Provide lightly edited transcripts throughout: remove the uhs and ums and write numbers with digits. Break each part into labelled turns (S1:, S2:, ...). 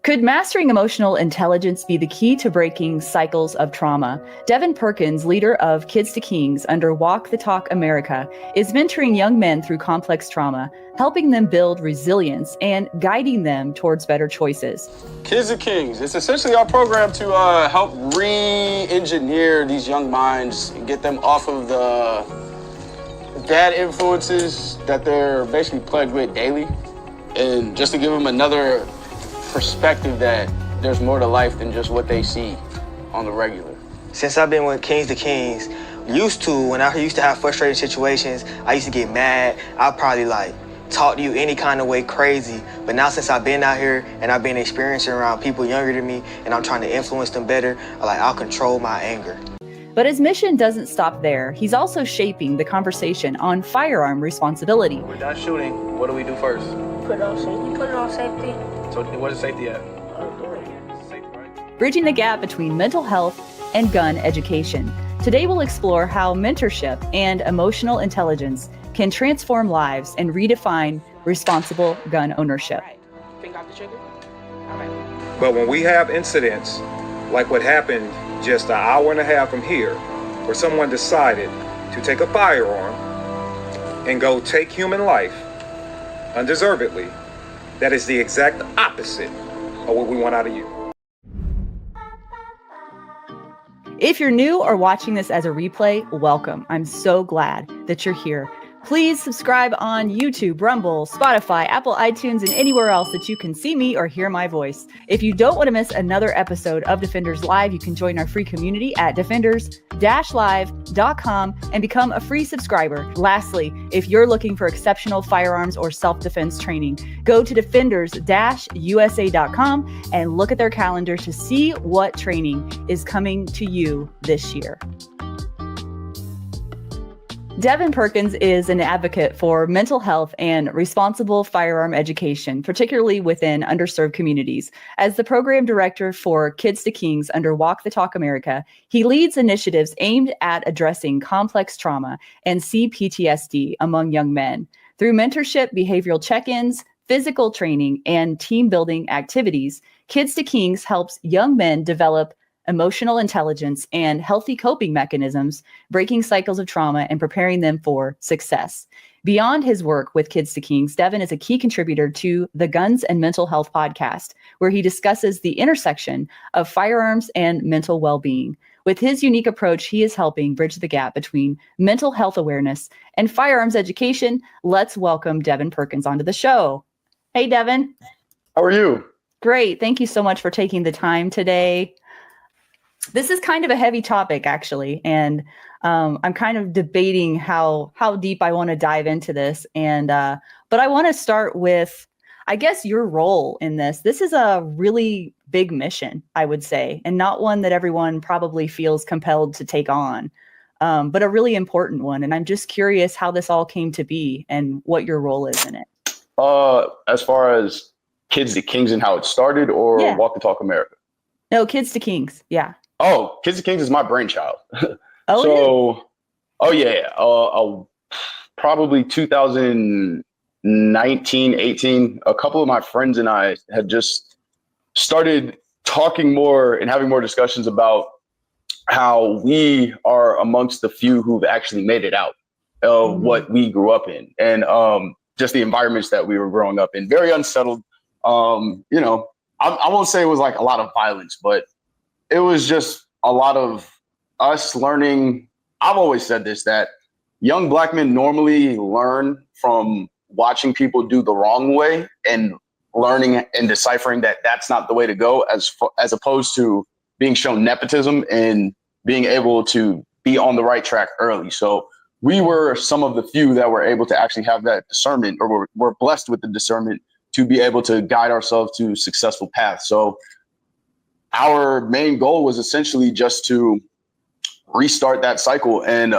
S1: Could mastering emotional intelligence be the key to breaking cycles of trauma? Devin Perkins, leader of Kids to Kings under Walk the Talk America, is mentoring young men through complex trauma, helping them build resilience and guiding them towards better choices.
S2: Kids to Kings, it's essentially our program to help re-engineer these young minds and get them off of the bad influences that they're basically plagued with daily, and just to give them another perspective that there's more to life than just what they see on the regular.
S3: Since I've been with Kings to Kings, when I used to have frustrating situations, I used to get mad. I'd probably talk to you any kind of way crazy. But now since I've been out here and I've been experiencing around people younger than me and I'm trying to influence them better, I'll control my anger.
S1: But his mission doesn't stop there. He's also shaping the conversation on firearm responsibility.
S2: We're done shooting. What do we do first?
S4: Put it on safety. Put it on safety.
S2: So where's safety at?
S4: Safety, right?
S1: Bridging the gap between mental health and gun education. Today we'll explore how mentorship and emotional intelligence can transform lives and redefine responsible gun ownership.
S4: Right. Finger off the trigger. All right.
S5: But when we have incidents like what happened just an hour and a half from here, where someone decided to take a firearm and go take human life undeservedly, that is the exact opposite of what we want out of you.
S1: If you're new or watching this as a replay, welcome. I'm so glad that you're here. Please subscribe on YouTube, Rumble, Spotify, Apple iTunes, and anywhere else that you can see me or hear my voice. If you don't want to miss another episode of Defenders Live, you can join our free community at defenders-live.com and become a free subscriber. Lastly, if you're looking for exceptional firearms or self-defense training, go to defenders-usa.com and look at their calendar to see what training is coming to you this year. Devin Perkins is an advocate for mental health and responsible firearm education, particularly within underserved communities. As the program director for Kids to Kings under Walk the Talk America, he leads initiatives aimed at addressing complex trauma and CPTSD among young men. Through mentorship, behavioral check-ins, physical training, and team building activities, Kids to Kings helps young men develop emotional intelligence and healthy coping mechanisms, breaking cycles of trauma and preparing them for success. Beyond his work with Kids to Kings, Devin is a key contributor to the Guns and Mental Health podcast, where he discusses the intersection of firearms and mental well-being. With his unique approach, he is helping bridge the gap between mental health awareness and firearms education. Let's welcome Devin Perkins onto the show. Hey, Devin.
S2: How are you?
S1: Great. Thank you so much for taking the time today. This is kind of a heavy topic, actually, and I'm kind of debating how deep I want to dive into this. And but I want to start with, I guess, your role in this. This is a really big mission, I would say, and not one that everyone probably feels compelled to take on, but a really important one. And I'm just curious how this all came to be and what your role is in it.
S6: As far as Kids to Kings and how it started, or
S1: Yeah.
S6: Walk the Talk America?
S1: No, Kids to Kings. Yeah.
S6: Oh, Kids to Kings is my brainchild.
S1: Oh,
S6: Probably 2019, 18, a couple of my friends and I had just started talking more and having more discussions about how we are amongst the few who've actually made it out of what we grew up in, and just the environments that we were growing up in. Very unsettled. I won't say it was like a lot of violence, but it was just a lot of us learning. I've always said this, that young Black men normally learn from watching people do the wrong way and learning and deciphering that that's not the way to go, as opposed to being shown nepotism and being able to be on the right track early. So we were some of the few that were able to actually have that discernment, or were blessed with the discernment to be able to guide ourselves to successful paths. So our main goal was essentially just to restart that cycle and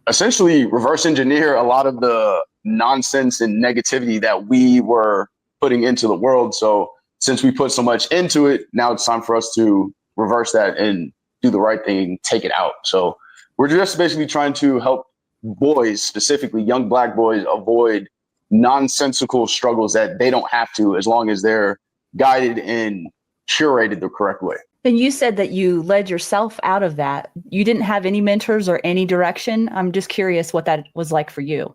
S6: essentially reverse engineer a lot of the nonsense and negativity that we were putting into the world. So since we put so much into it, now it's time for us to reverse that and do the right thing, take it out. So we're just basically trying to help boys, specifically young Black boys, avoid nonsensical struggles that they don't have to, as long as they're guided and curated the correct way.
S1: And you said that you led yourself out of that. You didn't have any mentors or any direction. I'm just curious what that was like for you.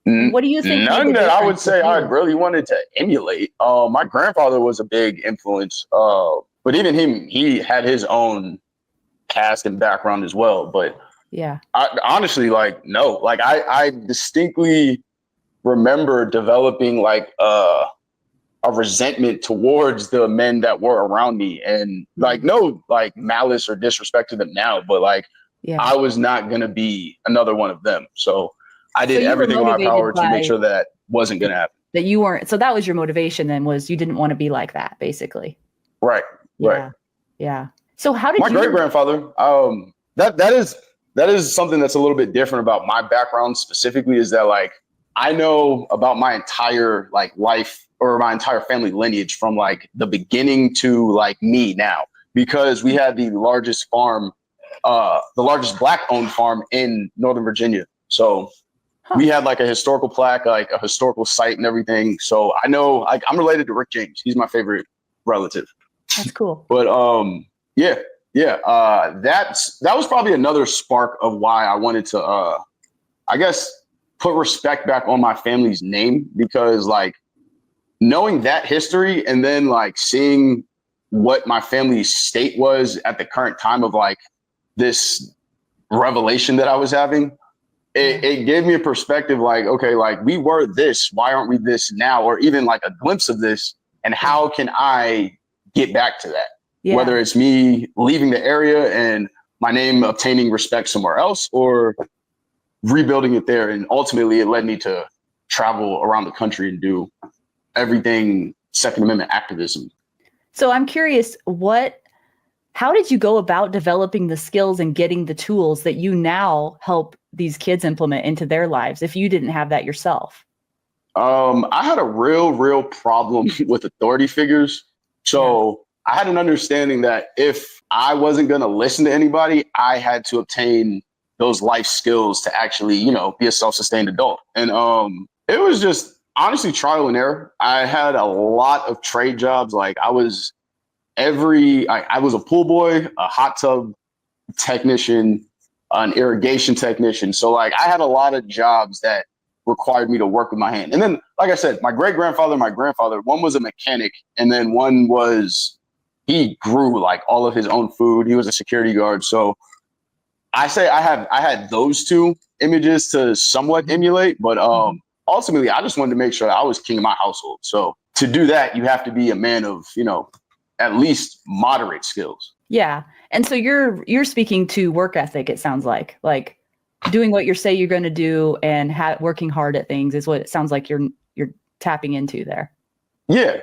S1: What do you think?
S6: None that I would say I really wanted to emulate. My grandfather was a big influence, but even him, he had his own past and background as well. But
S1: yeah,
S6: I honestly, like, no, like I distinctly remember developing like a resentment towards the men that were around me, and like no like malice or disrespect to them now, but like I was not gonna be another one of them. So I did everything in my power to make sure that wasn't going to happen.
S1: That you weren't. So that was your motivation then, was you didn't want to be like that, basically.
S6: Right. Right.
S1: Yeah. So how did
S6: my great grandfather? That is something that's a little bit different about my background specifically, is that like I know about my entire like life or my entire family lineage from like the beginning to like me now, because we had the largest farm, the largest Black owned farm in Northern Virginia. So we had like a historical plaque, like a historical site and everything. So I know, like, I'm related to Rick James. He's my favorite relative.
S1: That's cool.
S6: But that was probably another spark of why I wanted to, I guess, put respect back on my family's name, because like knowing that history and then like seeing what my family's state was at the current time of like this revelation that I was having. It gave me a perspective like, okay, like we were this, why aren't we this now? Or even like a glimpse of this, and how can I get back to that? Yeah. Whether it's me leaving the area and my name obtaining respect somewhere else, or rebuilding it there. And ultimately it led me to travel around the country and do everything Second Amendment activism.
S1: So I'm curious, how did you go about developing the skills and getting the tools that you now help these kids implement into their lives if you didn't have that yourself?
S6: I had a real problem with authority figures. So I had an understanding that if I wasn't going to listen to anybody, I had to obtain those life skills to actually, you know, be a self-sustained adult. And it was just honestly trial and error. I had a lot of trade jobs. Like I was a pool boy, a hot tub technician, an irrigation technician. So like I had a lot of jobs that required me to work with my hand. And then, like I said, my great-grandfather and my grandfather, one was a mechanic, and then one he grew like all of his own food. He was a security guard. So I had those two images to somewhat emulate, but ultimately I just wanted to make sure that I was king of my household. So to do that, you have to be a man of, you know, at least moderate skills.
S1: Yeah. And so you're speaking to work ethic, it sounds like doing what you say you're going to do and working hard at things is what it sounds like you're tapping into there. Yeah.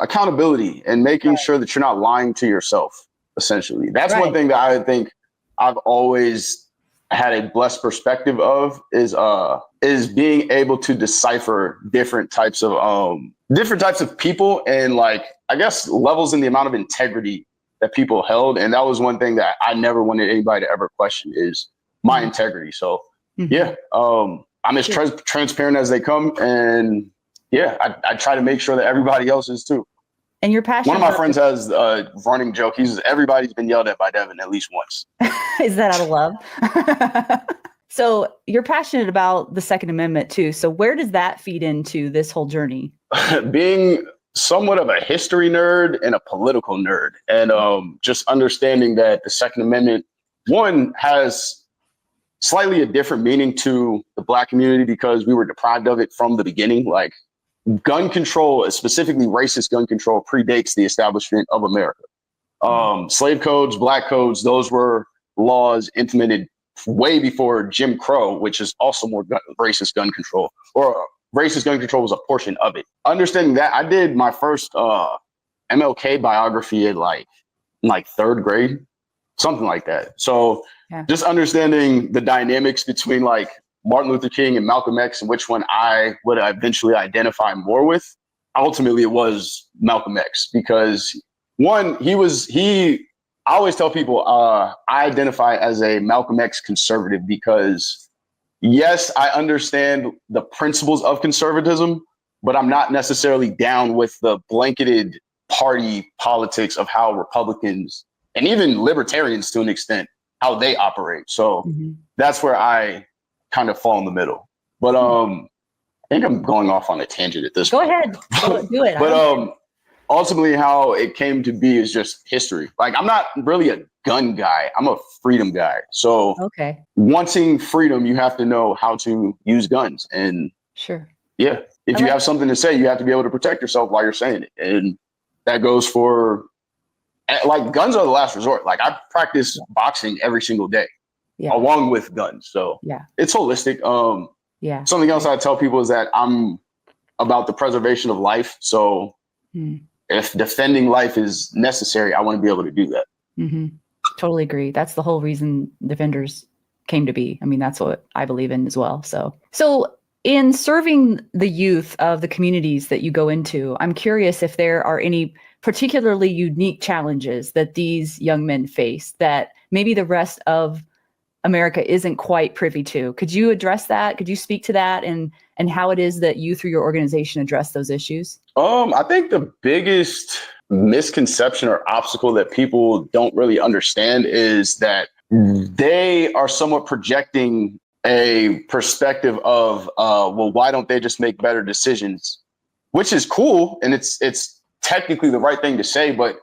S1: Accountability and making sure that you're not lying to yourself, essentially. That's one thing that I think I've always had a blessed perspective of is being able to decipher different types of people and like, I guess, levels in the amount of integrity that people held. And that was one thing that I never wanted anybody to ever question, is my integrity. So I'm as transparent as they come. And I try to make sure that everybody else is too. And you're passionate.
S6: One of my friends has a running joke. Everybody's been yelled at by Devin at least once.
S1: Is that out of love? So you're passionate about the Second Amendment too. So where does that feed into this whole journey?
S6: Being somewhat of a history nerd and a political nerd, and just understanding that the Second Amendment, one, has slightly a different meaning to the Black community because we were deprived of it from the beginning. Like gun control, specifically racist gun control, predates the establishment of America. Slave codes, Black codes, those were laws implemented way before Jim Crow, which is also more racist gun control, or racist gun control was a portion of it. Understanding that, I did my first MLK biography in like third grade, something like that. So just understanding the dynamics between like Martin Luther King and Malcolm X and which one I would eventually identify more with. Ultimately, it was Malcolm X because one, I always tell people I identify as a Malcolm X conservative because yes, I understand the principles of conservatism, but I'm not necessarily down with the blanketed party politics of how Republicans and even libertarians to an extent, how they operate. So that's where I kind of fall in the middle. But I think I'm going off on a tangent at this point.
S1: Go ahead. Do it.
S6: But ultimately how it came to be is just history. Like, I'm not really a gun guy. I'm a freedom guy. So wanting freedom, you have to know how to use guns. And yeah, if you have something to say, you have to be able to protect yourself while you're saying it. And that goes for, like, guns are the last resort. Like, I practice boxing every single day along with guns. So it's holistic. Something else I tell people is that I'm about the preservation of life. So if defending life is necessary, I want to be able to do that.
S1: Totally agree. That's the whole reason defenders came to be. I mean, that's what I believe in as well. So in serving the youth of the communities that you go into, I'm curious if there are any particularly unique challenges that these young men face that maybe the rest of America isn't quite privy to. Could you address that? Could you speak to that and how it is that you through your organization address those issues?
S6: I think the biggest misconception or obstacle that people don't really understand is that they are somewhat projecting a perspective of, well, why don't they just make better decisions? Which is cool, and it's technically the right thing to say, but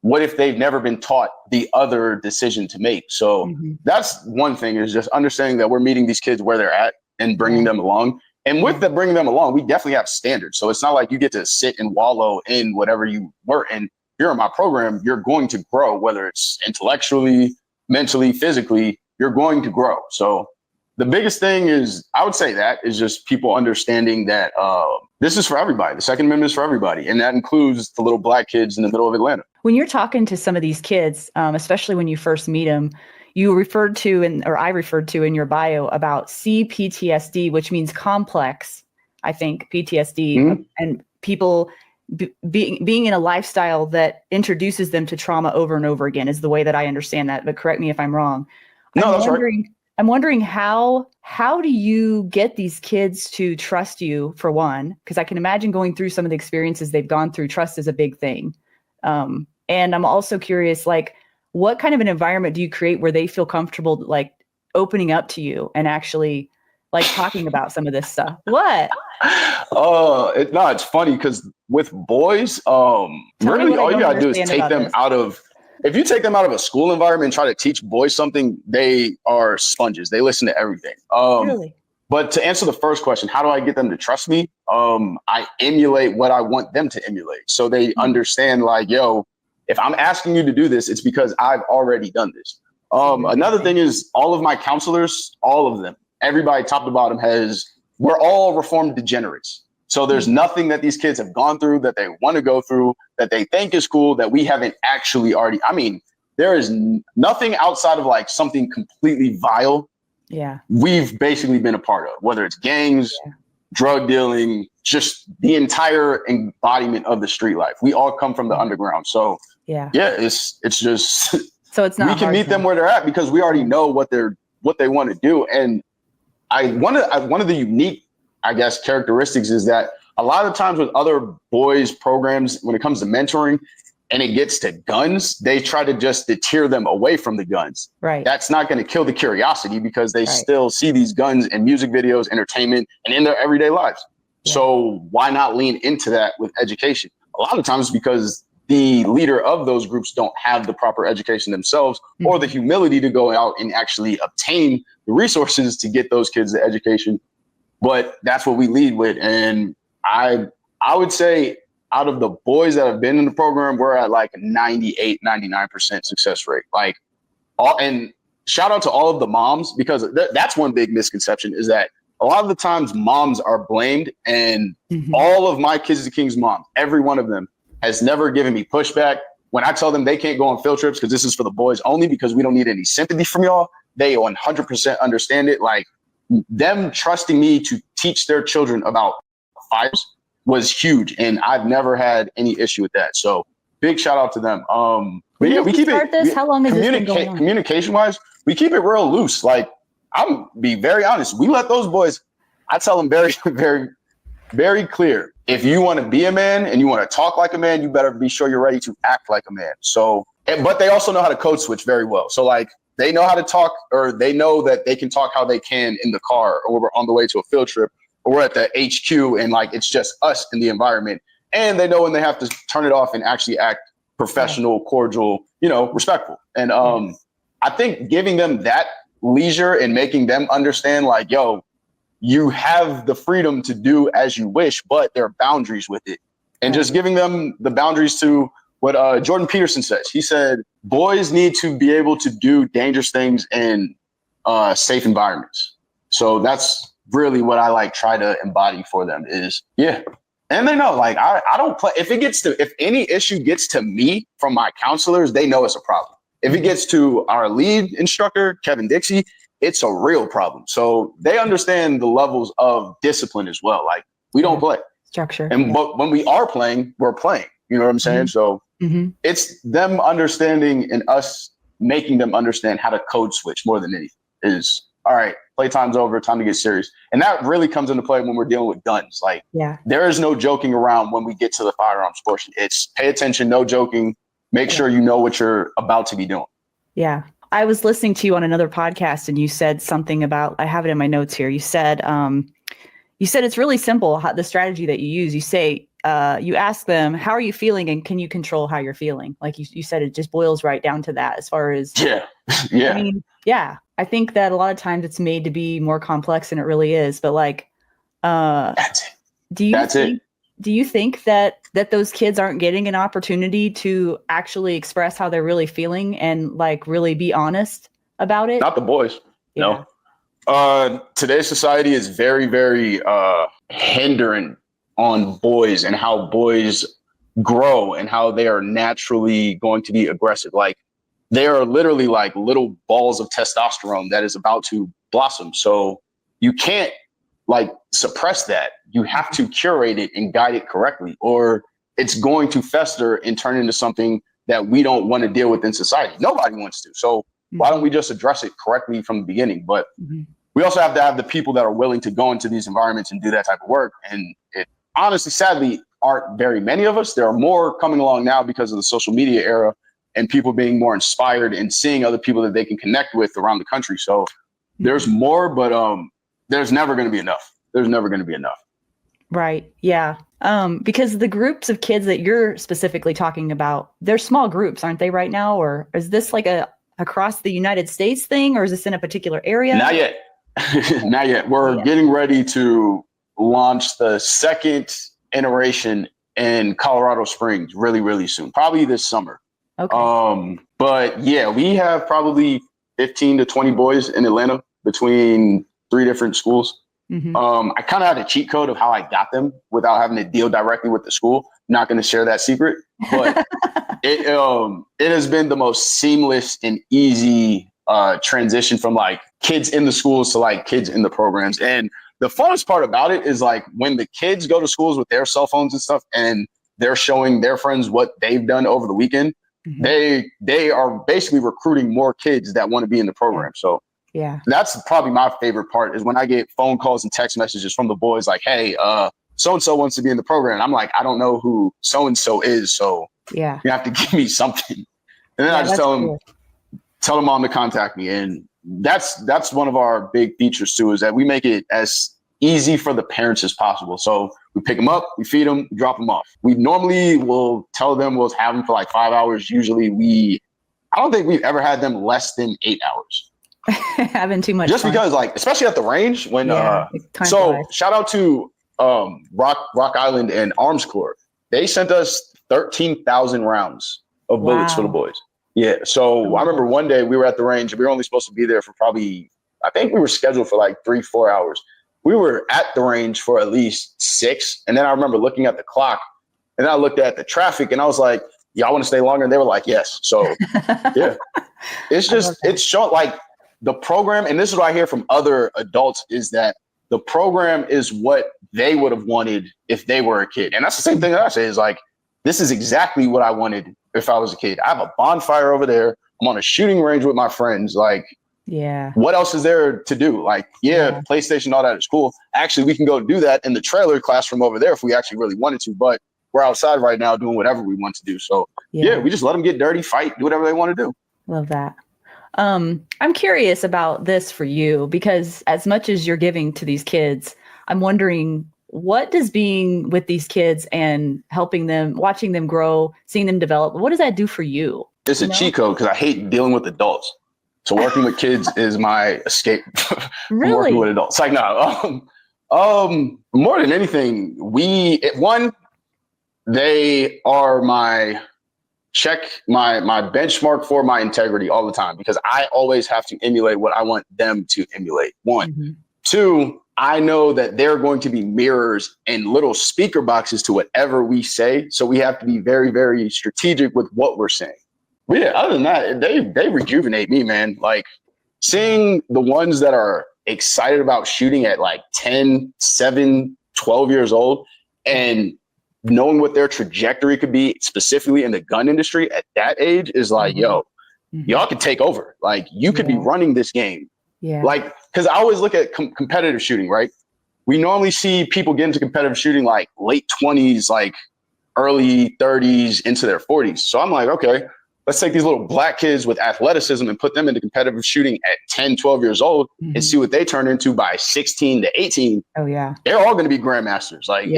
S6: what if they've never been taught the other decision to make? So that's one thing, is just understanding that we're meeting these kids where they're at and bringing them along. And with that bringing them along, we definitely have standards. So it's not like you get to sit and wallow in whatever you were. And you're in my program, you're going to grow, whether it's intellectually, mentally, physically, you're going to grow. So the biggest thing is, I would say that is just people understanding that this is for everybody. The Second Amendment is for everybody. And that includes the little black kids in the middle of Atlanta.
S1: When you're talking to some of these kids, especially when you first meet them, you referred to, or I referred to in your bio about CPTSD, which means complex, I think, PTSD, and people being in a lifestyle that introduces them to trauma over and over again is the way that I understand that. But correct me if I'm wrong.
S6: No, that's right.
S1: I'm wondering how do you get these kids to trust you, for one? Because I can imagine going through some of the experiences they've gone through. Trust is a big thing. And I'm also curious, like, what kind of an environment do you create where they feel comfortable, like, opening up to you and actually, like, talking about some of this stuff? What?
S6: It's funny because with boys, really all you gotta do is take them out of. If you take them out of a school environment and try to teach boys something, they are sponges. They listen to everything.
S1: Really?
S6: But to answer the first question, how do I get them to trust me? I emulate what I want them to emulate. So they understand, like, yo, if I'm asking you to do this, it's because I've already done this. Another thing is all of my counselors, all of them, everybody top to bottom we're all reformed degenerates. So there's nothing that these kids have gone through that they want to go through that they think is cool that we haven't actually already. I mean, there is nothing outside of, like, something completely vile.
S1: Yeah. We've
S6: basically been a part of, whether it's gangs, drug dealing, just the entire embodiment of the street life. We all come from the underground. So it's just,
S1: so it's not,
S6: we can meet them where they're at because we already know what they want to do. And one of the unique, I guess, characteristics is that a lot of times with other boys programs, when it comes to mentoring and it gets to guns, they try to just deter them away from the guns.
S1: Right.
S6: That's not going to kill the curiosity because they still see these guns in music videos, entertainment, and in their everyday lives. Yeah. So why not lean into that with education? A lot of times because the leader of those groups don't have the proper education themselves or the humility to go out and actually obtain the resources to get those kids the education. But that's what we lead with. And I would say out of the boys that have been in the program, we're at like 98, 99% success rate. Like, and shout out to all of the moms, because that's one big misconception is that a lot of the times moms are blamed, and all of my Kids of Kings moms, every one of them has never given me pushback. When I tell them they can't go on field trips because this is for the boys only because we don't need any sympathy from y'all, they 100% understand it. Like, them trusting me to teach their children about fires was huge, and I've never had any issue with that. So big shout out to them. But yeah, we keep it.
S1: How long has this been going on?
S6: Communication wise, we keep it real loose. Like, I'm be very honest. We let those boys. I tell them very, very very clear. If you want to be a man and you want to talk like a man, you better be sure you're ready to act like a man. So, but they also know how to code switch very well. So like they know how to talk, or they know that they can talk how they can in the car, or we're on the way to a field trip, or we're at the HQ and like it's just us in the environment. And they know when they have to turn it off and actually act professional, cordial, respectful. And I think giving them that leisure and making them understand like, yo, you have the freedom to do as you wish, but there are boundaries with it. And just giving them the boundaries to what Jordan Peterson says. He said, boys need to be able to do dangerous things in safe environments. So that's really what I like try to embody for them is, yeah. And they know, like, I don't play. If any issue gets to me from my counselors, they know it's a problem. If it gets to our lead instructor, Kevin Dixie, it's a real problem. So they understand the levels of discipline as well. Like we don't play
S1: structure.
S6: But when we are playing, we're playing. You know what I'm saying? So it's them understanding and us making them understand how to code switch more than anything is, all right, playtime's over, time to get serious. And that really comes into play when we're dealing with guns. Like there is no joking around when we get to the firearms portion. It's pay attention, no joking, make sure you know what you're about to be doing. Yeah.
S1: I was listening to you on another podcast and you said something about, I have it in my notes here. You said it's really simple, the strategy that you use. You say, you ask them, how are you feeling? And can you control how you're feeling? Like you said, it just boils right down to that as far as.
S6: Yeah.
S1: I mean, I think that a lot of times it's made to be more complex than it really is. But like, do you think that those kids aren't getting an opportunity to actually express how they're really feeling and like really be honest about it?
S6: Not the boys. No. Today's society is very, very hindering on boys and how boys grow and how they are naturally going to be aggressive. Like they are literally like little balls of testosterone that is about to blossom. So you can't like suppress that. You have to curate it and guide it correctly, or it's going to fester and turn into something that we don't want to deal with in society. Nobody wants to. So why don't we just address it correctly from the beginning? But we also have to have the people that are willing to go into these environments and do that type of work. And it honestly, sadly, aren't very many of us. There are more coming along now because of the social media era and people being more inspired and seeing other people that they can connect with around the country. So there's more, but there's never going to be enough. There's never going to be enough.
S1: Right. Yeah. Because the groups of kids that you're specifically talking about, they're small groups, aren't they right now? Or is this like a across the United States thing, or is this in a particular area?
S6: Not yet. Not yet. We're getting ready to launch the second iteration in Colorado Springs really, really soon, probably this summer. Okay. But yeah, we have probably 15 to 20 boys in Atlanta between 3 different schools. I kind of had a cheat code of how I got them without having to deal directly with the school. Not going to share that secret, but it has been the most seamless and easy transition from like kids in the schools to like kids in the programs. And the funnest part about it is like when the kids go to schools with their cell phones and stuff and they're showing their friends what they've done over the weekend, they are basically recruiting more kids that want to be in the program. So yeah, that's probably my favorite part is when I get phone calls and text messages from the boys like, hey, so-and-so wants to be in the program. I'm like, I don't know who so-and-so is. So you have to give me something. And then I just tell them mom to contact me. And that's one of our big features too, is that we make it as easy for the parents as possible. So we pick them up, we feed them, we drop them off. We normally will tell them we'll have them for like 5 hours. Usually I don't think we've ever had them less than 8 hours.
S1: Having too much
S6: just fun. Because like, especially at the range when, so shout out to Rock Island and Arms Corps. They sent us 13,000 rounds of bullets for the boys. Yeah. So I remember one day we were at the range and we were only supposed to be there for probably, I think we were scheduled for like 3-4 hours. We were at the range for at least 6. And then I remember looking at the clock and I looked at the traffic and I was like, y'all want to stay longer? And they were like, yes. So yeah, it's just, it's short, like the program. And this is what I hear from other adults is that the program is what they would have wanted if they were a kid. And that's the same thing that I say is like, this is exactly what I wanted if I was a kid. I have a bonfire over there. I'm on a shooting range with my friends. Like
S1: Yeah.
S6: What else is there to do? Like, yeah, PlayStation, all that is cool. Actually, we can go do that in the trailer classroom over there if we actually really wanted to. But we're outside right now doing whatever we want to do. So yeah, we just let them get dirty, fight, do whatever they want to do.
S1: Love that. I'm curious about this for you, because as much as you're giving to these kids, I'm wondering, what does being with these kids and helping them, watching them grow, seeing them develop, what does that do for you?
S6: It's a cheat code because I hate dealing with adults. So working with kids is my escape from working with adults. Like, no, more than anything, they are my benchmark for my integrity all the time, because I always have to emulate what I want them to emulate. One. Mm-hmm. Two, I know that they're going to be mirrors and little speaker boxes to whatever we say. So we have to be very, very strategic with what we're saying. But yeah, other than that, they rejuvenate me, man. Like, seeing the ones that are excited about shooting at like 10, 7, 12 years old, and knowing what their trajectory could be specifically in the gun industry at that age is like, yo, y'all could take over. Like, you could be running this game. Yeah. Like, because I always look at competitive shooting, right? We normally see people get into competitive shooting like late 20s, like early 30s into their 40s. So I'm like, okay, let's take these little black kids with athleticism and put them into competitive shooting at 10, 12 years old and see what they turn into by 16 to 18. Oh, yeah. They're all going to be grandmasters. Like,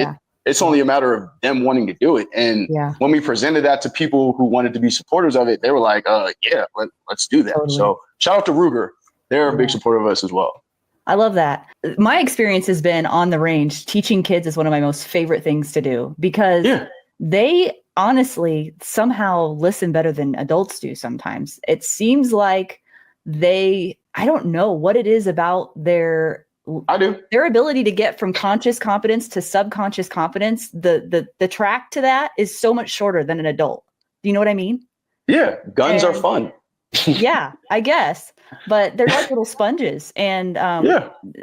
S6: it's only a matter of them wanting to do it. And when we presented that to people who wanted to be supporters of it, they were like, let's do that. Totally. So shout out to Ruger. They're a big supporter of us as well. I love that. My experience has been on the range. Teaching kids is one of my most favorite things to do, because they honestly somehow listen better than adults do sometimes. It seems like I don't know what it is about their ability to get from conscious competence to subconscious competence. The track to that is so much shorter than an adult. Do you know what I mean? Yeah. Guns are fun. Yeah, I guess. But they're like little sponges, and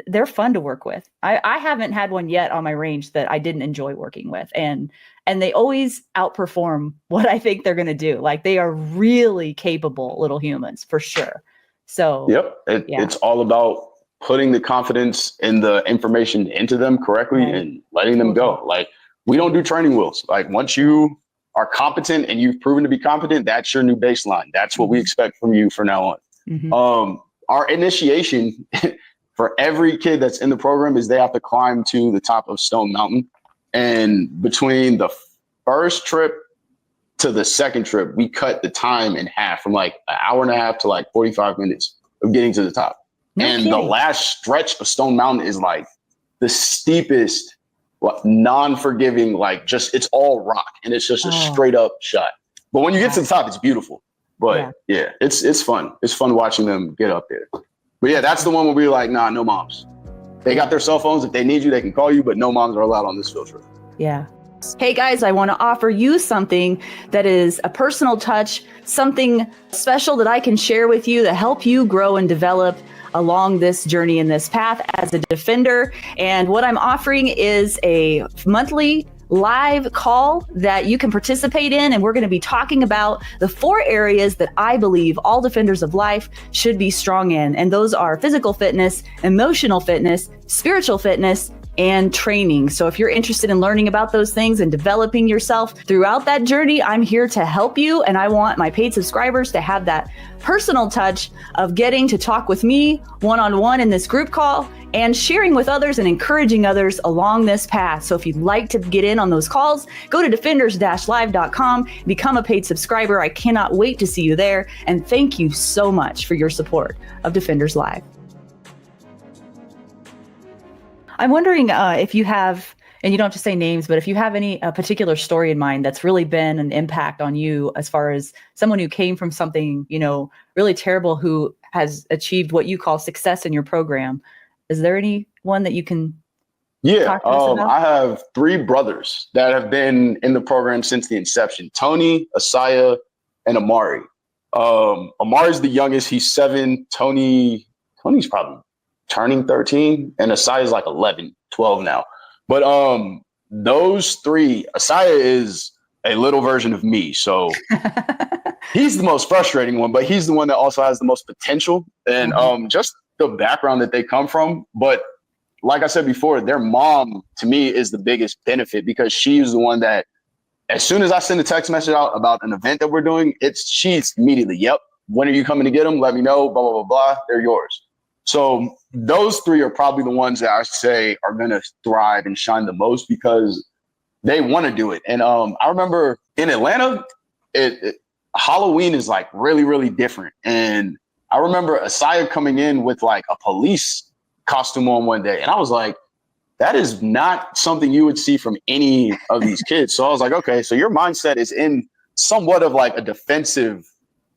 S6: they're fun to work with. I haven't had one yet on my range that I didn't enjoy working with. And they always outperform what I think they're going to do. Like, they are really capable little humans, for sure. So it's all about putting the confidence in the information into them correctly and letting them go. Like, we don't do training wheels. Like, once you are competent and you've proven to be competent, that's your new baseline. That's what we expect from you from now on. Our initiation for every kid that's in the program is they have to climb to the top of Stone Mountain. And between the first trip to the second trip, we cut the time in half, from like an hour and a half to like 45 minutes of getting to the top. The last stretch of Stone Mountain is like the steepest, non-forgiving, like, just, it's all rock and it's just a straight up shot. But when you get to the top, it's beautiful. But it's fun. It's fun watching them get up there. But yeah, that's the one where we're like, nah, no moms. They got their cell phones. If they need you, they can call you, but no moms are allowed on this field trip. Yeah. Hey guys, I want to offer you something that is a personal touch, something special that I can share with you to help you grow and develop along this journey in this path as a defender. And what I'm offering is a monthly live call that you can participate in. And we're going to be talking about the 4 areas that I believe all defenders of life should be strong in. And those are physical fitness, emotional fitness, spiritual fitness, and training. So if you're interested in learning about those things and developing yourself throughout that journey, I'm here to help you. And I want my paid subscribers to have that personal touch of getting to talk with me one-on-one in this group call and sharing with others and encouraging others along this path. So if you'd like to get in on those calls, go to defenders-live.com, become a paid subscriber. I cannot wait to see you there. And thank you so much for your support of Defenders Live. I'm wondering if you have, and you don't have to say names, but if you have any particular story in mind that's really been an impact on you, as far as someone who came from something, really terrible, who has achieved what you call success in your program. Is there any one that you can talk to us about? I have 3 brothers that have been in the program since the inception: Tony, Asaya, and Amari. Amari's the youngest. He's 7. Tony's probably turning 13, and Asaya is like 11, 12 now. But those 3, Asaya is a little version of me. So He's the most frustrating one, but he's the one that also has the most potential and just the background that they come from. But like I said before, their mom to me is the biggest benefit because she's the one that as soon as I send a text message out about an event that we're doing, she's immediately, yep, when are you coming to get them? Let me know, blah, blah, blah, blah. They're yours. So those three are probably the ones that I say are going to thrive and shine the most because they want to do it. And I remember in Atlanta, Halloween is like really, really different. And I remember Asaya coming in with like a police costume on one day. And I was like, that is not something you would see from any of these kids. So I was like, okay, so your mindset is in somewhat of like a defensive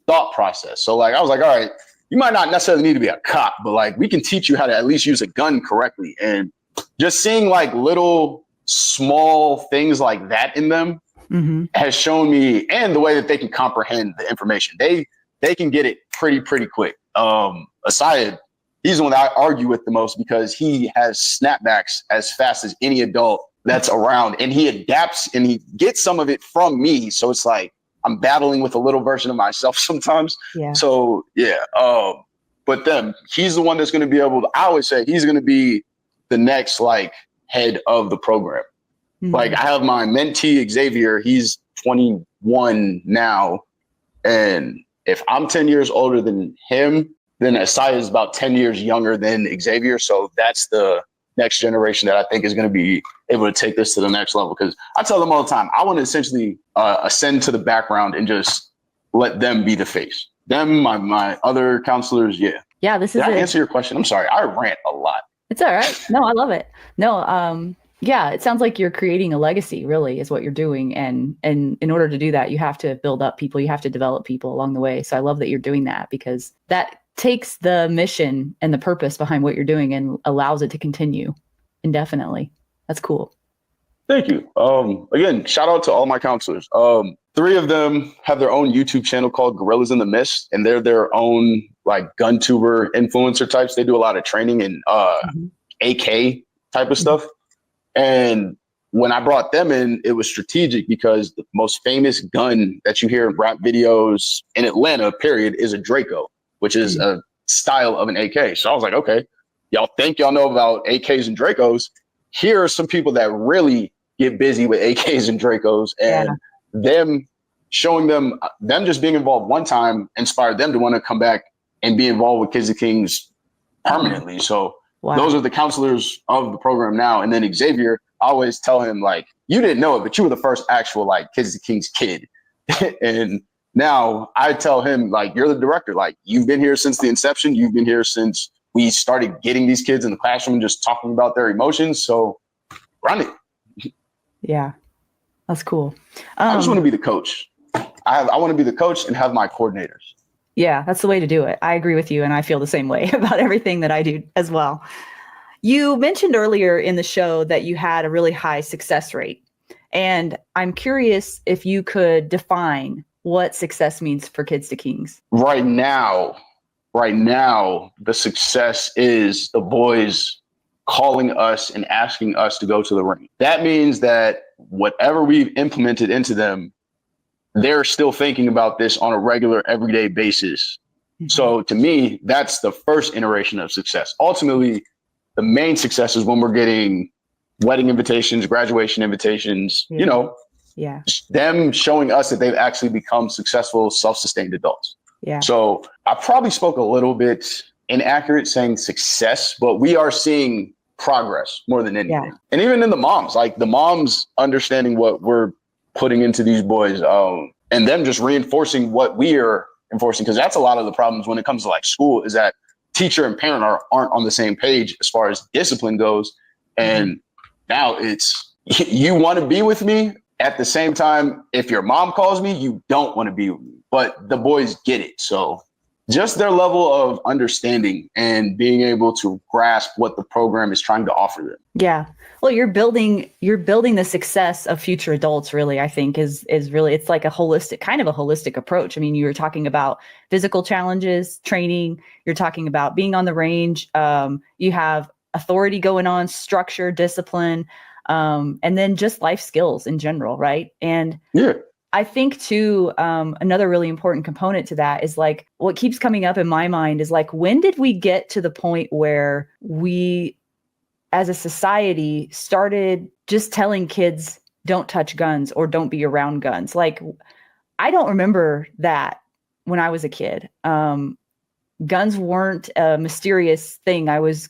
S6: thought process. So like, I was like, all right, you might not necessarily need to be a cop, but like we can teach you how to at least use a gun correctly. And just seeing like little small things like that in them has shown me, and the way that they can comprehend the information. They can get it pretty quick. Aside, he's the one that I argue with the most because he has snapbacks as fast as any adult that's around, and he adapts and he gets some of it from me. So it's like I'm battling with a little version of myself sometimes. Yeah. So yeah. But then he's the one that's going to be able to, I always say he's going to be the next like head of the program. Like I have my mentee Xavier, he's 21 now. And if I'm 10 years older than him, then Asaya is about 10 years younger than Xavier. So that's the next generation that I think is going to be able to take this to the next level. Because I tell them all the time, I want to essentially ascend to the background and just let them be the face. Them, my other counselors, yeah.
S1: Yeah, this is
S6: Did I answer your question? I'm sorry, I rant a lot.
S1: It's all right. No, I love it. No, yeah, it sounds like you're creating a legacy, really, is what you're doing. And in order to do that, you have to build up people. You have to develop people along the way. So I love that you're doing that because that takes the mission and the purpose behind what you're doing and allows it to continue indefinitely. That's cool.
S6: Thank you. Again, shout out to all my counselors. 3 of them have their own YouTube channel called Gorillas in the Mist, and they're their own like gun tuber influencer types. They do a lot of training and AK type of stuff. And when I brought them in, it was strategic because the most famous gun that you hear in rap videos in Atlanta, period, is a Draco, which is a style of an AK. So I was like, okay, y'all think y'all know about AKs and Dracos. Here are some people that really get busy with AKs and Dracos, and them showing them just being involved one time inspired them to want to come back and be involved with Kids of Kings permanently. So those are the counselors of the program now. And then Xavier, I always tell him like, you didn't know it, but you were the first actual like Kids of Kings kid. And now I tell him like, you're the director. Like you've been here since the inception. You've been here since we started getting these kids in the classroom, just talking about their emotions. So run it.
S1: Yeah, that's cool.
S6: I just want to be the coach. I want to be the coach and have my coordinators.
S1: Yeah, that's the way to do it. I agree with you. And I feel the same way about everything that I do as well. You mentioned earlier in the show that you had a really high success rate. And I'm curious if you could define what success means for Kids to Kings.
S6: Right now, the success is the boys calling us and asking us to go to the ring. That means that whatever we've implemented into them, they're still thinking about this on a regular, everyday basis. So to me, that's the first iteration of success. Ultimately, the main success is when we're getting wedding invitations, graduation invitations, you know, them showing us that they've actually become successful, self-sustained adults. Yeah. So I probably spoke a little bit inaccurate saying success, but we are seeing progress more than anything. Yeah. And even in the moms, like the moms understanding what we're putting into these boys, and them just reinforcing what we are enforcing, because that's a lot of the problems when it comes to like school, is that teacher and parent aren't on the same page as far as discipline goes. And now it's, you want to be with me. At the same time, if your mom calls me, you don't want to be with me, but the boys get it. So just their level of understanding and being able to grasp what the program is trying to offer them. Yeah.
S1: Well, you're building the success of future adults, really, I think is really, it's like a holistic approach. I mean, you were talking about physical challenges, training, you're talking about being on the range. You have authority going on, structure, discipline, and then just life skills in general. Right. And I think too, another really important component to that is like what keeps coming up in my mind is like, when did we get to the point where we as a society started just telling kids don't touch guns or don't be around guns? Like, I don't remember that when I was a kid. Guns weren't a mysterious thing. I was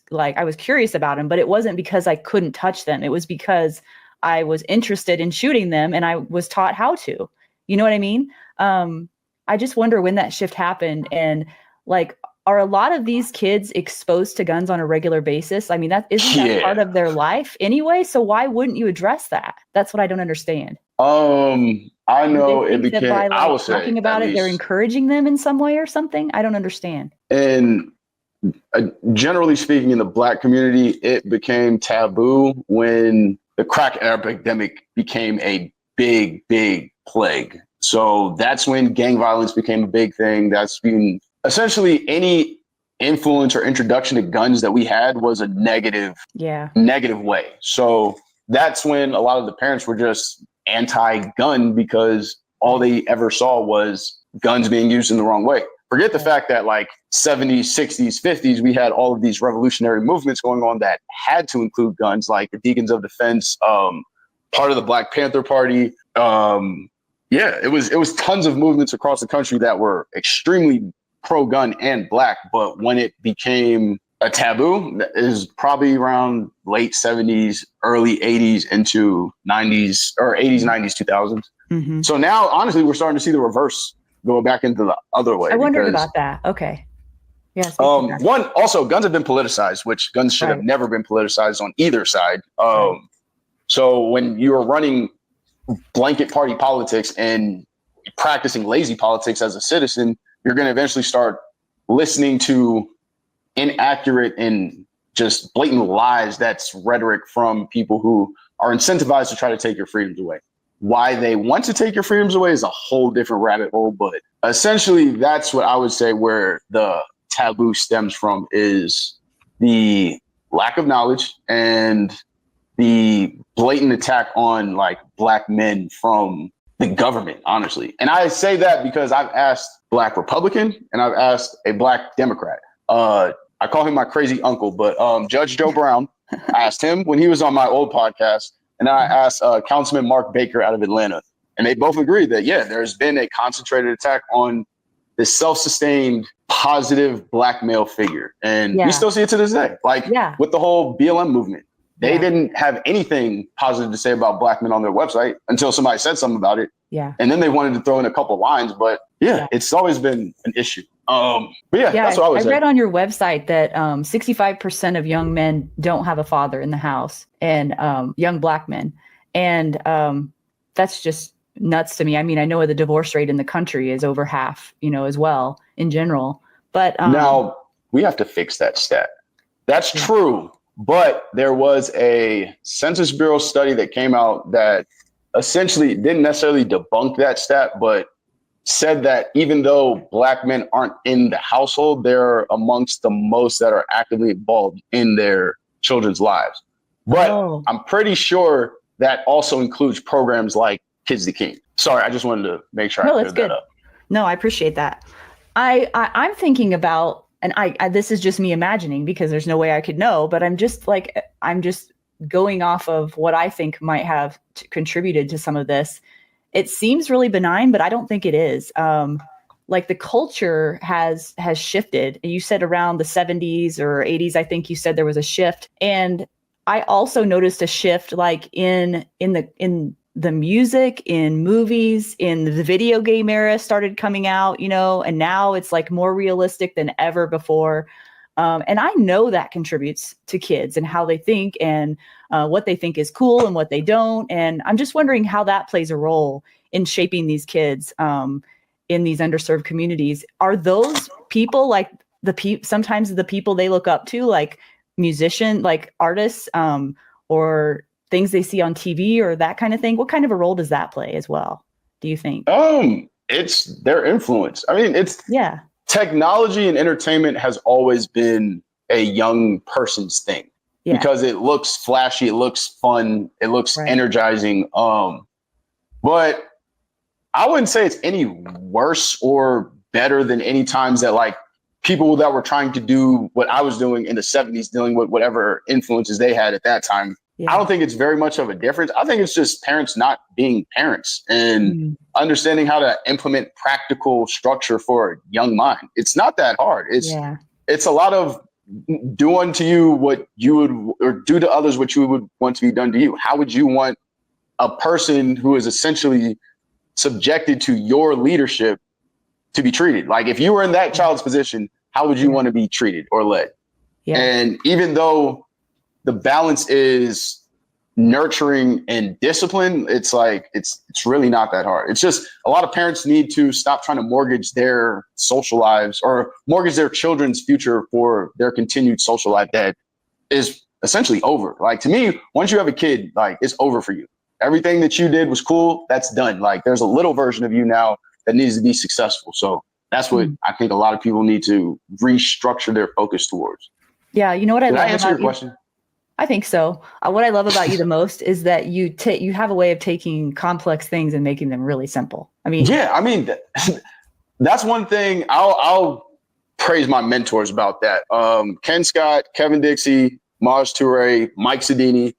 S1: curious about them, but it wasn't because I couldn't touch them. It was because I was interested in shooting them and I was taught how to. You know what I mean? I just wonder when that shift happened, and like, are a lot of these kids exposed to guns on a regular basis? I mean, isn't that part of their life anyway? So why wouldn't you address that? That's what I don't understand.
S6: I know it became,
S1: by, like,
S6: I would say,
S1: talking about it, they're encouraging them in some way or something. I don't understand.
S6: And generally speaking, in the Black community, it became taboo when the crack epidemic became a big, big plague. So that's when gang violence became a big thing. That's been essentially any influence or introduction to guns that we had was a negative way. So that's when a lot of the parents were just anti-gun because all they ever saw was guns being used in the wrong way. Forget the fact that like 70s, 60s, 50s, we had all of these revolutionary movements going on that had to include guns, like the Deacons of Defense, part of the Black Panther Party. It was tons of movements across the country that were extremely pro-gun and Black. But when it became a taboo, that is probably around late 70s, early 80s into 90s or 80s, 90s, 2000s. Mm-hmm. So now, honestly, we're starting to see the reverse go back into the other way.
S1: I wondered about that. Okay. Yes.
S6: One, also, guns have been politicized, which guns should have never been politicized on either side. So when you're running blanket party politics and practicing lazy politics as a citizen, you're going to eventually start listening to inaccurate and just blatant lies. That's rhetoric from people who are incentivized to try to take your freedoms away. Why they want to take your freedoms away is a whole different rabbit hole. But essentially, that's what I would say where the taboo stems from, is the lack of knowledge and the blatant attack on like Black men from the government, honestly. And I say that because I've asked Black Republican and I've asked a Black Democrat. I call him my crazy uncle, but Judge Joe Brown, I asked him when he was on my old podcast, and I asked Councilman Mark Baker out of Atlanta. And they both agreed that, there's been a concentrated attack on this self-sustained, positive Black male figure. And we still see it to this day. Like with the whole BLM movement, they didn't have anything positive to say about Black men on their website until somebody said something about it. Yeah. And then they wanted to throw in a couple of lines, but it's always been an issue. That's what I was saying. I read
S1: on your website that 65% of young men don't have a father in the house, and young Black men. And that's just nuts to me. I mean, I know the divorce rate in the country is over half, as well in general. But
S6: now we have to fix that stat. That's true. But there was a Census Bureau study that came out that essentially didn't necessarily debunk that stat, but said that even though Black men aren't in the household, they're amongst the most that are actively involved in their children's lives. But I'm pretty sure that also includes programs like Kids the King. Sorry, I just wanted to make sure I cleared that up.
S1: No, I appreciate that. I'm thinking about, and I this is just me imagining because there's no way I could know, but I'm just going off of what I think might have contributed to some of this. It seems really benign, but I don't think it is. Like the culture has shifted. You said around the 70s or 80s, I think you said there was a shift. And I also noticed a shift like in the music, in movies, in the video game era started coming out, and now it's like more realistic than ever before. And I know that contributes to kids and how they think and what they think is cool and what they don't. And I'm just wondering how that plays a role in shaping these kids in these underserved communities. Are those people like sometimes the people they look up to, like musician, like artists, or things they see on TV or that kind of thing? What kind of a role does that play as well, do you think?
S6: It's their influence. I mean, technology and entertainment has always been a young person's thing because it looks flashy, it looks fun, it looks energizing. But I wouldn't say it's any worse or better than any times that like people that were trying to do what I was doing in the 70s, dealing with whatever influences they had at that time.
S1: Yeah.
S6: I don't think it's very much of a difference. I think it's just parents not being parents and understanding how to implement practical structure for a young mind. It's not that hard. It's a lot of do unto you what you would, or do to others what you would want to be done to you. How would you want a person who is essentially subjected to your leadership to be treated? Like if you were in that child's position, how would you want to be treated or led? Yeah. And even though the balance is nurturing and discipline, it's like, it's really not that hard. It's just a lot of parents need to stop trying to mortgage their social lives or mortgage their children's future for their continued social life that is essentially over. Like to me, once you have a kid, like it's over for you. Everything that you did was cool. That's done. Like there's a little version of you now that needs to be successful. So that's what I think a lot of people need to restructure their focus towards.
S1: Yeah. You know what I love
S6: I answer
S1: about
S6: your question?
S1: I think so. What I love about you the most is that you have a way of taking complex things and making them really simple. I mean,
S6: that's one thing I'll praise my mentors about that. Ken Scott, Kevin Dixie, Maj Toure, Mike Sedini.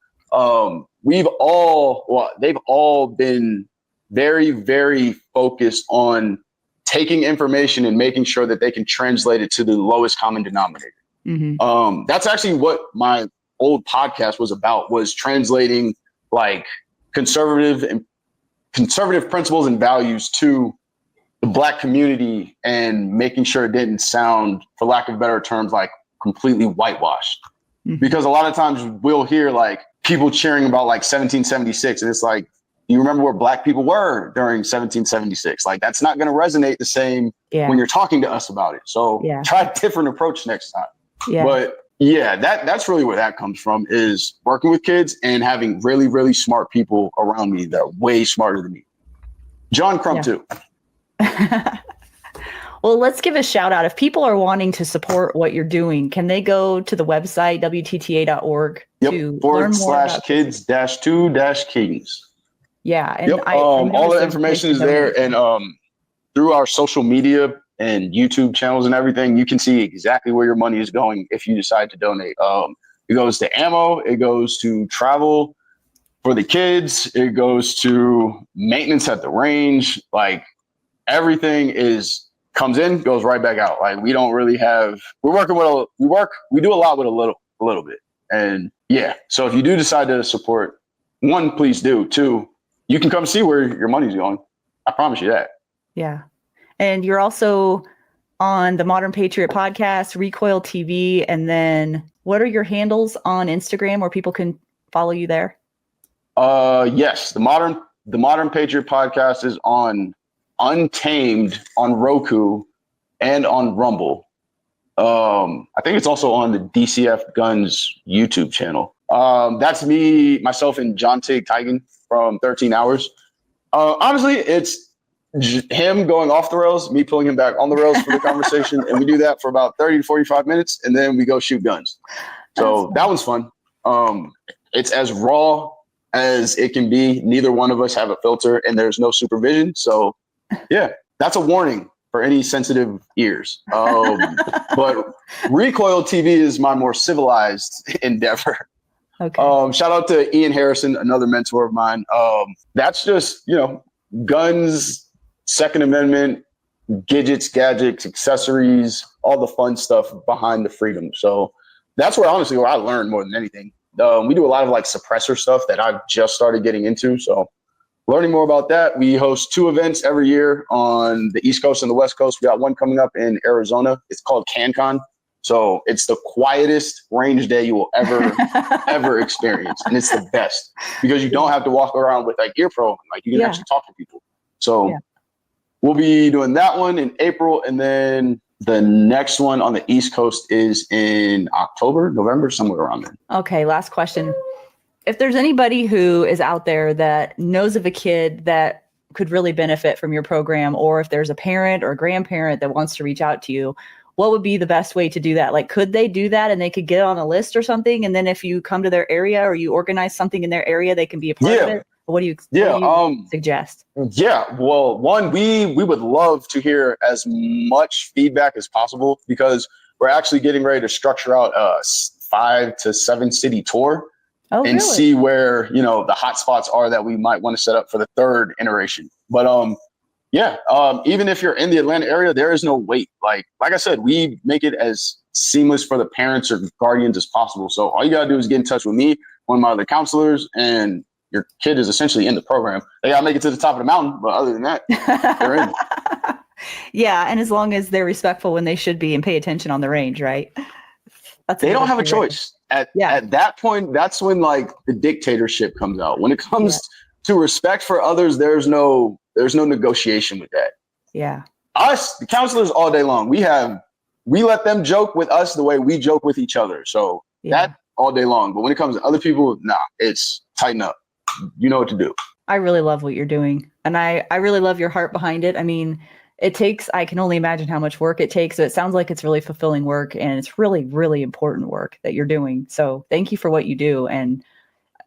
S6: They've all been very, very focused on taking information and making sure that they can translate it to the lowest common denominator. That's actually what my old podcast was about, was translating like conservative principles and values to the Black community and making sure it didn't sound, for lack of better terms, like completely whitewashed. Because a lot of times we'll hear like people cheering about like 1776, and it's like, you remember where Black people were during 1776? Like that's not going to resonate the same when you're talking to us about it. So try a different approach next time. But yeah, that's really where that comes from, is working with kids and having really, really smart people around me that are way smarter than me. John Crump too.
S1: Well, let's give a shout out. If people are wanting to support what you're doing, can they go to the website, WTTA.org, to learn more about
S6: /kids-2-kings.
S1: Yeah. And
S6: all the information is there. And through our social media and YouTube channels and everything, you can see exactly where your money is going if you decide to donate. It goes to ammo, it goes to travel for the kids, it goes to maintenance at the range. Like everything comes in, goes right back out. Like we don't really have, we do a lot with a little bit. And yeah, so if you do decide to support, one, please do. Two, you can come see where your money's going. I promise you that.
S1: Yeah. And you're also on the Modern Patriot podcast, Recoil TV. And then what are your handles on Instagram where people can follow you there?
S6: Yes. The Modern Patriot podcast is on Untamed on Roku and on Rumble. I think it's also on the DCF Guns YouTube channel. That's myself, and John Tig Tigan from 13 Hours. Honestly, it's him going off the rails, me pulling him back on the rails for the conversation. And we do that for about 30 to 45 minutes. And then we go shoot guns. So that one's fun. It's as raw as it can be. Neither one of us have a filter and there's no supervision. So yeah, that's a warning for any sensitive ears. But Recoil TV is my more civilized endeavor.
S1: Okay.
S6: Shout out to Ian Harrison, another mentor of mine. That's just, guns, Second Amendment, gadgets, accessories, all the fun stuff behind the freedom. So that's where I learned more than anything. We do a lot of like suppressor stuff that I've just started getting into. So learning more about that. We host 2 events every year on the East Coast and the West Coast. We got one coming up in Arizona. It's called CanCon. So it's the quietest range day you will ever experience. And it's the best because you don't have to walk around with like ear pro. Like you can actually talk to people. So we'll be doing that one in April. And then the next one on the East Coast is in October, November, somewhere around there.
S1: Okay. Last question. If there's anybody who is out there that knows of a kid that could really benefit from your program, or if there's a parent or a grandparent that wants to reach out to you, what would be the best way to do that? Like, could they do that and they could get on a list or something? And then if you come to their area or you organize something in their area, they can be a part of it? What do you suggest?
S6: Yeah, well, one, we would love to hear as much feedback as possible, because we're actually getting ready to structure out a 5 to 7 city tour and
S1: really?
S6: see where, the hot spots are that we might want to set up for the third iteration. But even if you're in the Atlanta area, there is no wait. Like I said, we make it as seamless for the parents or guardians as possible. So all you gotta do is get in touch with me, one of my other counselors, and your kid is essentially in the program. They gotta make it to the top of the mountain, but other than that, they're in.
S1: Yeah, and as long as they're respectful when they should be and pay attention on the range, right?
S6: They don't have a choice. At that point, that's when like the dictatorship comes out. When it comes to respect for others, there's no negotiation with that.
S1: Yeah.
S6: Us, the counselors, all day long, we let them joke with us the way we joke with each other. So that all day long. But when it comes to other people, it's tighten up. You know what to do.
S1: I really love what you're doing. And I really love your heart behind it. I mean, I can only imagine how much work it takes. So it sounds like it's really fulfilling work, and it's really, really important work that you're doing. So thank you for what you do. And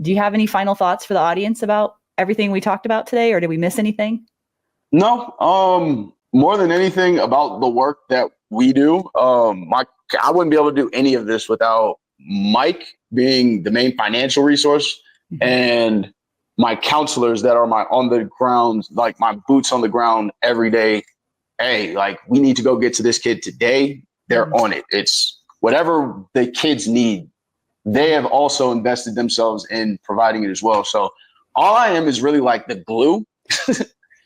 S1: do you have any final thoughts for the audience about everything we talked about today, or did we miss anything?
S6: No. More than anything about the work that we do, I wouldn't be able to do any of this without Mike being the main financial resource, and my counselors that are my on the ground, like my boots on the ground every day. Hey, like, we need to go get to this kid today. They're on it. It's whatever the kids need. They have also invested themselves in providing it as well. So all I am is really like the glue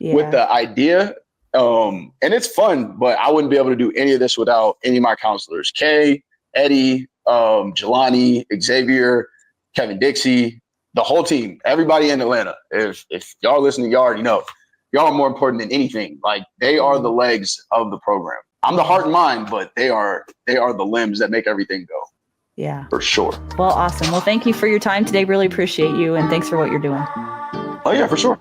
S6: with the idea. And it's fun, but I wouldn't be able to do any of this without any of my counselors. Kay, Eddie, Jelani, Xavier, Kevin Dixie, the whole team, everybody in Atlanta. If y'all are listening, y'all already know. Y'all are more important than anything. Like, they are the legs of the program. I'm the heart and mind, but they are the limbs that make everything go.
S1: Yeah.
S6: For sure.
S1: Well, awesome. Well, thank you for your time today. Really appreciate you. And thanks for what you're doing.
S6: Oh, yeah, for sure.